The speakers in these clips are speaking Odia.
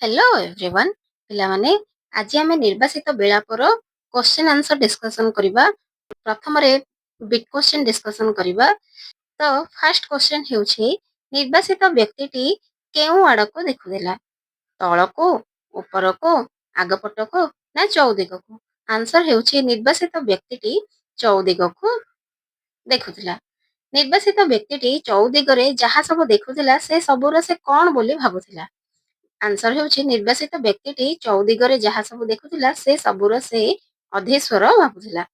हेलो एवरीवन पिलामाने आज आम निर्वासित बेलापर क्वेश्चन आंसर डिस्कशन करबा। प्रथम बिट क्वेश्चन डिस्कशन करबा। तो फर्स्ट क्वेश्चन हेउछि निर्वासित व्यक्तिटी केउ आड़को देखुदेला तळको उपरको आगपटको ना चौदिगको। आंसर हेउछि निर्वासित व्यक्तिटी चौदिगको देखुथिला। निर्वासित व्यक्तिटी चौदिगरे जहा सब देखुथिला से सबुर से कोन बोली भाबुथिला। आंसर हेउछि निर्वासित व्यक्तिटी चौदिगरे जहा सब देखुथिला से सबुर से अधेश्वर भाबुथिला।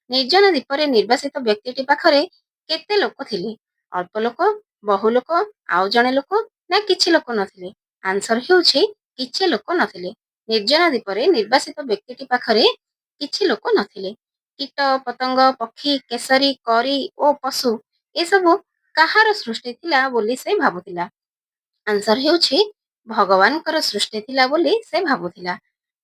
निर्जन द्वीपरे निर्वासित व्यक्तिटी पाखरे केते लोक थिले? अल्प लोक, बहु लोक, आउ जणे लोक ना किछि लोक नथिले। आंसर हेउछि किछि लोक नथिले। निर्जन द्वीपरे निर्वासित व्यक्तिटी पाखरे किछि लोक नथिले। कीट पतंग पक्षी केसरी करी ओ पशु ए सबु काहार सृष्टि थिला बोली से भाबुथिला। आंसर हेउछि भगवानकर सृष्टि थिला बोली से भाबुथिला।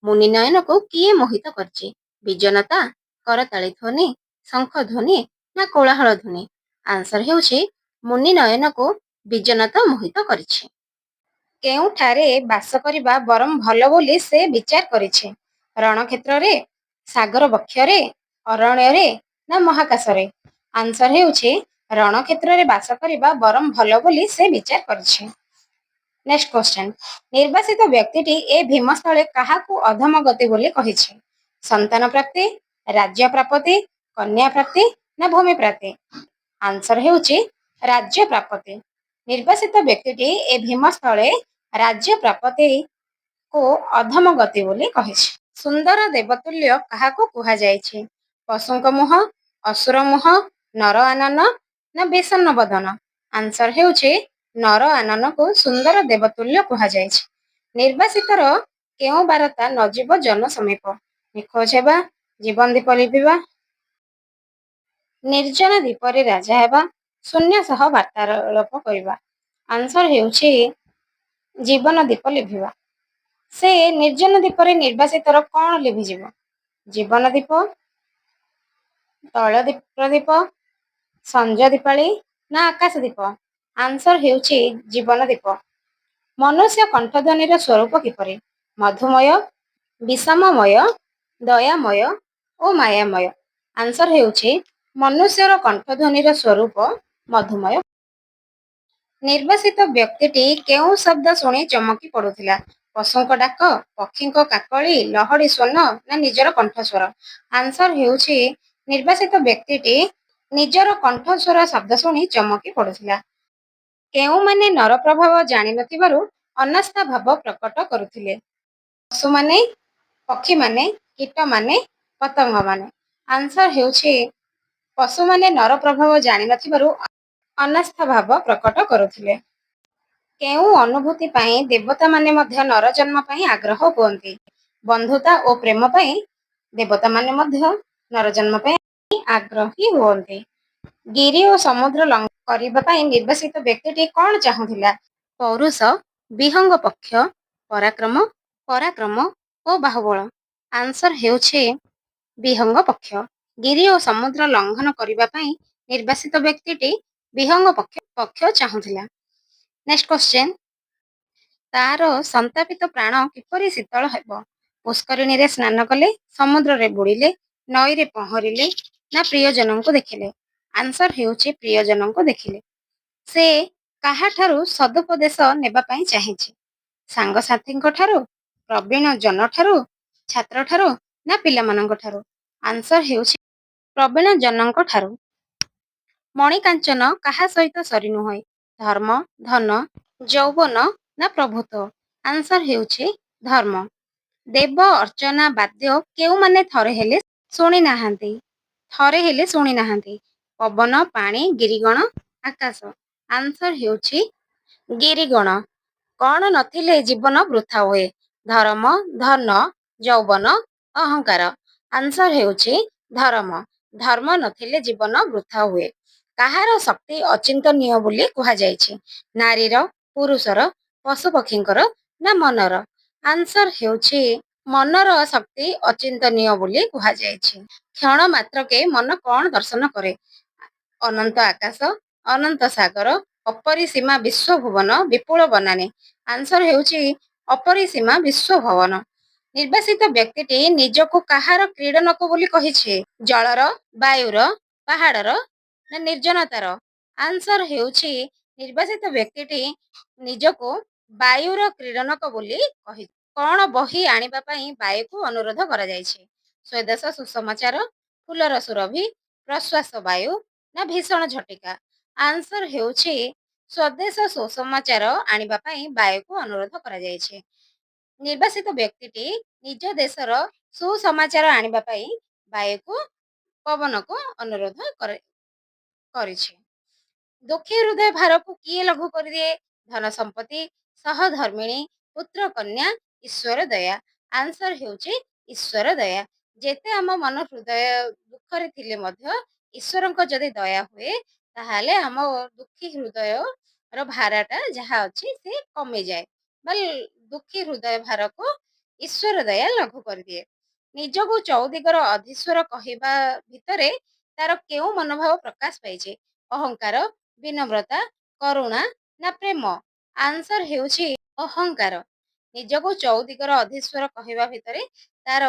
मुनि नयन को किए मोहित करछि? विजनता, करताଳି ध्वनि, शंख ध्वनि ना कोलाहल ध्वनि। आंसर हेउछि मुनि नयन को विजनता मोहित କରିଛି। କେଉଁଠାରେ ବାସ କରିବା ବରଂ ଭଲ ବୋଲି ସେ ବିଚାର କରିଛି? ରଣକ୍ଷେତ୍ରରେ, ସାଗର ବକ୍ଷରେ, ଅରଣ୍ୟରେ ନା ମହାକାଶରେ? ଆନ୍ସର ହେଉଛି ରଣକ୍ଷେତ୍ରରେ ବାସ କରିବା ବରଂ ଭଲ ବୋଲି ସେ ବିଚାର କରିଛି। ନେକ୍ସଟ କ୍ୱେଶ୍ଚନ, ନିର୍ବାସିତ ବ୍ୟକ୍ତିଟି ଏ ଭୀମସ୍ଥଳେ କାହାକୁ ଅଧମ ଗତି ବୋଲି କହିଛି? ସନ୍ତାନ ପ୍ରାପ୍ତି, ରାଜ୍ୟ ପ୍ରାପ୍ତି, କନ୍ୟା ପ୍ରାପ୍ତି ନା ଭୂମି ପ୍ରାପ୍ତି? ଆନ୍ସର ହେଉଛି ରାଜ୍ୟ ପ୍ରାପ୍ତି। ନିର୍ବାସିତ ବ୍ୟକ୍ତିଟି ଏ ଭୀମସ୍ଥଳେ ରାଜ୍ୟ ପ୍ରାପ୍ତିକୁ ଅଧମ ଗତି ବୋଲି କହିଛି। ସୁନ୍ଦର ଦେବତୁଲ୍ୟ କାହାକୁ କୁହାଯାଇଛି? ପଶୁଙ୍କ ମୁହଁ, ଅସୁର ମୁହଁ, ନର ଆନନ ନା ବିଷଣ୍ଣ ବଦନ? ଆନ୍ସର ହେଉଛି ନର ଆନନକୁ ସୁନ୍ଦର ଦେବତୁଲ୍ୟ କୁହାଯାଇଛି। ନିର୍ବାସିତର କେଉଁ ବାରତା ନଜୀବ ଜନ ସମୀପ? ନିଖୋଜ ହେବା, ଜୀବନ ଦୀପ ଲିଭିବା, ନିର୍ଜନ ଦ୍ୱୀପରେ ରାଜା ହେବା, ଶୂନ୍ୟ ସହ ବାର୍ତ୍ତାଳାପ କରିବା। ଆନ୍ସର ହେଉଛି ଜୀବନ ଦୀପ ଲିଭିବା। ସେ ନିର୍ଜନ ଦ୍ୱୀପରେ ନିର୍ବାସିତର କ'ଣ ଲିଭିଯିବ? ଜୀବନ ଦୀପ, ତୈଳ ପ୍ରଦୀପ, ସଞ୍ଜ ଦୀପାଳି ନା ଆକାଶ ଦୀପ? ଆନ୍ସର ହେଉଛି ଜୀବନ ଦୀପ। ମନୁଷ୍ୟ କଣ୍ଠଧ୍ୱନିର ସ୍ୱରୂପ କିପରି? ମଧୁମୟ, ବିଷମମୟ, ଦୟାମୟ ଓ ମାୟାମୟ। ଆନ୍ସର ହେଉଛି ମନୁଷ୍ୟର କଣ୍ଠଧ୍ୱନିର ସ୍ୱରୂପ ମଧୁମୟ। ନିର୍ବାସିତ ବ୍ୟକ୍ତିଟି କେଉଁ ଶବ୍ଦ ଶୁଣି ଚମକି ପଡୁଥିଲା? ପଶୁଙ୍କ ଡାକ, ପକ୍ଷୀଙ୍କ କାକଳି, ଲହଡ଼ି ସ୍ୱନ ନା ନିଜର କଣ୍ଠସ୍ୱର? ଆନ୍ସର ହେଉଛି ନିର୍ବାସିତ ବ୍ୟକ୍ତିଟି ନିଜର କଣ୍ଠସ୍ୱର ଶବ୍ଦ ଶୁଣି ଚମକି ପଡୁଥିଲା। କେଉଁମାନେ ନର ପ୍ରଭାବ ଜାଣିନଥିବାରୁ ଅନାସ୍ଥା ଭାବ ପ୍ରକଟ କରୁଥିଲେ? ପଶୁମାନେ, ପକ୍ଷୀମାନେ, କୀଟମାନେ, ପତଙ୍ଗମାନେ। ଆନ୍ସର ହେଉଛି ପଶୁମାନେ ନର ପ୍ରଭାବ ଜାଣିନଥିବାରୁ ଅନାସ୍ଥା ଭାବ ପ୍ରକଟ କରୁଥିଲେ। କେଉଁ ଅନୁଭୂତି ପାଇଁ ଦେବତାମାନେ ମଧ୍ୟ ନର ଜନ୍ମ ପାଇଁ ଆଗ୍ରହ ହୁଅନ୍ତି? ବନ୍ଧୁତା ଓ ପ୍ରେମ ପାଇଁ ଦେବତାମାନେ ମଧ୍ୟ ନର ଜନ୍ମ ପାଇଁ ଆଗ୍ରହୀ ହୁଅନ୍ତି। ଗିରି ଓ ସମୁଦ୍ର ଲଙ୍ଘନ କରିବା ପାଇଁ ନିର୍ବାସିତ ବ୍ୟକ୍ତିଟି କ'ଣ ଚାହୁଁଥିଲା? ପୌରୁଷ, ବିହଙ୍ଗ ପକ୍ଷ, ପରାକ୍ରମ, ପରାକ୍ରମ ଓ ବାହୁବଳ। ଆନ୍ସର ହେଉଛି ବିହଙ୍ଗ ପକ୍ଷ। ଗିରି ଓ ସମୁଦ୍ର ଲଙ୍ଘନ କରିବା ପାଇଁ ନିର୍ବାସିତ ବ୍ୟକ୍ତିଟି ବିହଙ୍ଗ ପକ୍ଷ ଚାହୁଁଥିଲା। ନେକ୍ସଟ କ୍ୱେଶ୍ଚନ, ତାର ସନ୍ତାପିତ ପ୍ରାଣ କିପରି ଶୀତଳ ହେବ? ପୁଷ୍କରିଣୀରେ ସ୍ନାନ କଲେ, ସମୁଦ୍ରରେ ବୁଡ଼ିଲେ, ନଈରେ ପହଁରିଲେ ନା ପ୍ରିୟଜନଙ୍କୁ ଦେଖିଲେ? ଆନ୍ସର ହେଉଛି ପ୍ରିୟଜନଙ୍କୁ ଦେଖିଲେ। ସେ କାହାଠାରୁ ସଦୁପଦେଶ ନେବା ପାଇଁ ଚାହିଁଛି? ସାଙ୍ଗସାଥୀଙ୍କ ଠାରୁ, ପ୍ରବୀଣ ଜନଠାରୁ, ଛାତ୍ରଠାରୁ ନା ପିଲାମାନଙ୍କ ଠାରୁ? ଆନ୍ସର ହେଉଛି ପ୍ରବୀଣ ଜନଙ୍କ ଠାରୁ। ମଣିକାଞ୍ଚନ କାହା ସହିତ ସରି ନୁହେଁ? ଧର୍ମ, ଧନ, ଯୌବନ ନା ପ୍ରଭୁତ୍ୱ? ଆନ୍ସର ହେଉଛି ଧର୍ମ। ଦେବ ଅର୍ଚ୍ଚନା ବାଦ୍ୟ କେଉଁମାନେ ଥରେ ହେଲେ ଶୁଣି ନାହାନ୍ତି? ପବନ, ପାଣି, ଗିରିଗଣ, ଆକାଶ। ଆନ୍ସର ହେଉଛି ଗିରିଗଣ। କ'ଣ ନଥିଲେ ଜୀବନ ବୃଥା ହୁଏ? ଧର୍ମ, ଧନ, ଯୌବନ, ଅହଙ୍କାର। ଆନ୍ସର ହେଉଛି ଧର୍ମ। ଧର୍ମ ନଥିଲେ ଜୀବନ ବୃଥା ହୁଏ। କାହାର ଶକ୍ତି ଅଚିନ୍ତନୀୟ ବୋଲି କୁହାଯାଇଛି? ନାରୀର, ପୁରୁଷର, ପଶୁପକ୍ଷୀଙ୍କର ନା ମନର? ଆନ୍ସର ହେଉଛି ମନର ଶକ୍ତି ଅଚିନ୍ତନୀୟ ବୋଲି କୁହାଯାଇଛି। କ୍ଷଣ ମାତ୍ରକେ ମନ କ'ଣ ଦର୍ଶନ କରେ? ଅନନ୍ତ ଆକାଶ, ଅନନ୍ତ ସାଗର, ଅପରିସୀମା ବିଶ୍ୱ ଭୁବନ, ବିପୁଳ ବନାନୀ। ଆନ୍ସର ହେଉଛି ଅପରିସୀମା ବିଶ୍ୱଭବନ। ନିର୍ବାସିତ ବ୍ୟକ୍ତିଟି ନିଜକୁ କାହାର କ୍ରୀଡ଼ନକ ବୋଲି କହିଛି? ଜଳର, ବାୟୁର, ପାହାଡ଼ର ନା ନିର୍ଜନତାର? ଆନ୍ସର ହେଉଛି ନିର୍ବାସିତ ବ୍ୟକ୍ତିଟି ନିଜକୁ ବାୟୁର କ୍ରୀଡ଼ନକ ବୋଲି କହିଛି। କ'ଣ ବହି ଆଣିବା ପାଇଁ ବାୟୁକୁ ଅନୁରୋଧ କରାଯାଇଛି? ସ୍ୱଦେଶ ସୁସମାଚାର, ଫୁଲର ସୁରଭି, ପ୍ରଶ୍ୱାସ ବାୟୁ ନା ଭୀଷଣ ଝଟିକା? ଆନ୍ସର ହେଉଛି ସ୍ୱଦେଶ ସୁସମାଚାର ଆଣିବା ପାଇଁ ବାୟୁକୁ ଅନୁରୋଧ କରାଯାଇଛି। ନିର୍ବାସିତ ବ୍ୟକ୍ତିଟି ନିଜ ଦେଶର ସୁସମାଚାର ଆଣିବା ପାଇଁ ବାୟୁକୁ ପବନକୁ ଅନୁରୋଧ କରିଛି। ଦୁଃଖୀ ହୃଦୟ ଭାରକୁ କିଏ ଲଘୁ କରିଦିଏ? ଧନ ସମ୍ପତ୍ତି, ସହଧର୍ମିଣୀ, ପୁତ୍ର କନ୍ୟା, ଈଶ୍ୱର ଦୟା। ଆନ୍ସର ହେଉଛି ଈଶ୍ୱର ଦୟା। ଯେତେ ଆମ ମନ ହୃଦୟ ଦୁଃଖରେ ଥିଲେ ମଧ୍ୟ ଈଶ୍ୱରଙ୍କ ଯଦି ଦୟା ହୁଏ ତାହେଲେ ଆମ ଦୁଃଖୀ ହୃଦୟର ଭାରାଟା ଯାହା ଅଛି ସେ କମିଯାଏ ବା ଦୁଃଖୀ ହୃଦୟ ଭାରକୁ ଈଶ୍ୱର ଦୟା ଲଘୁ କରିଦିଏ। ନିଜକୁ ଚୌଦିଗର ଅଧୀଶ୍ୱର କହିବା ଭିତରେ ତାର କେଉଁ ମନୋଭାବ ପ୍ରକାଶ ପାଇଛି? ଅହଙ୍କାର, ବିନମ୍ରତା, କରୁଣା ନା ପ୍ରେମ? ଆନ୍ସର ହେଉଛି ଅହଙ୍କାର। ନିଜକୁ ଚୌଦିଗର ଅଧୀଶ୍ୱର କହିବା ଭିତରେ ତାର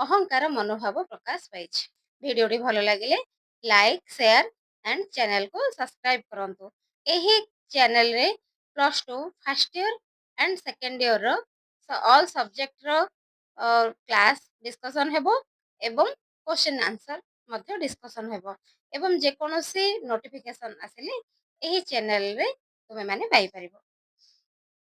ଅହଙ୍କାର ମନୋଭାବ ପ୍ରକାଶ ପାଇଛି। ଭିଡ଼ିଓଟି ଭଲ ଲାଗିଲେ ଲାଇକ୍, ସେୟାର ଆଣ୍ଡ ଚ୍ୟାନେଲକୁ ସବସ୍କ୍ରାଇବ କରନ୍ତୁ। ଏହି ଚ୍ୟାନେଲରେ +2 ଫାର୍ଷ୍ଟ ଇୟର ଆଣ୍ଡ ସେକେଣ୍ଡ ଇୟରର ଅଲ୍ ସବଜେକ୍ଟର କ୍ଲାସ୍ ଡିସ୍କସନ୍ ହେବ ଏବଂ କ୍ୱେଶ୍ଚନ୍ ଆନ୍ସର ମଧ୍ୟ ଡିସ୍କସନ୍ ହେବ ଏବଂ ଯେକୌଣସି ନୋଟିଫିକେସନ୍ ଆସିଲେ ଏହି ଚ୍ୟାନେଲରେ ତୁମେମାନେ ପାଇପାରିବ।